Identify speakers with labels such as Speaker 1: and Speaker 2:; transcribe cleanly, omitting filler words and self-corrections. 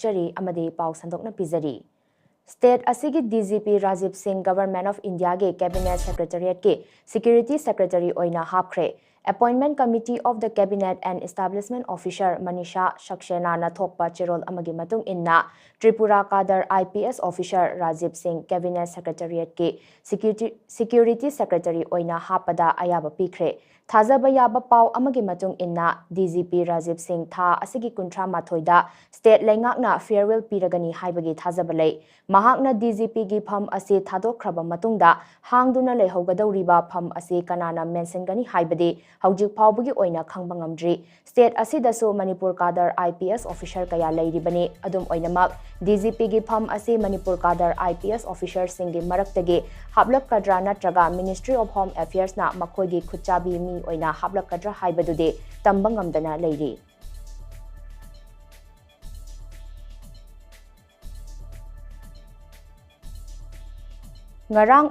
Speaker 1: Hapkhre amadi pau sandokna pizari. State asigi DGP Rajiv Singh Government of India ke Cabinet Secretariat ke Security Secretary Oina Hapkhre Appointment Committee of the Cabinet and Establishment Officer Manisha Saxena na thokpa chirol amagi matung inna Tripura Kadar IPS Officer Rajiv Singh Cabinet Secretariat ke Security Secretary Oina Hapada ayaba pikre Thazaba yaba pau amagi matung inna DGP Rajiv Singh tha asigi kuntra mathoida state lengakna farewell piragani haibagi thazaba lei mahakna DGP gi pham ase thadokhraba matungda hangduna lehogadawriba pham ase kanana mention gani haibadi Haujik Paubugi Oina Kangbangamdri, State Asidaso Manipur Kadar IPS Officer Kaya Lairibani, Adum Oinamak, DGP gi Pham Asi Manipur Kadar IPS Officer Singhi Maraktagi, Hablak Kadra Natraga Ministry of Home Affairs na Makogi Kuchabi Mi Oina Hablak Kadra Haibadude, Tambangamdana Lairi. Ngarang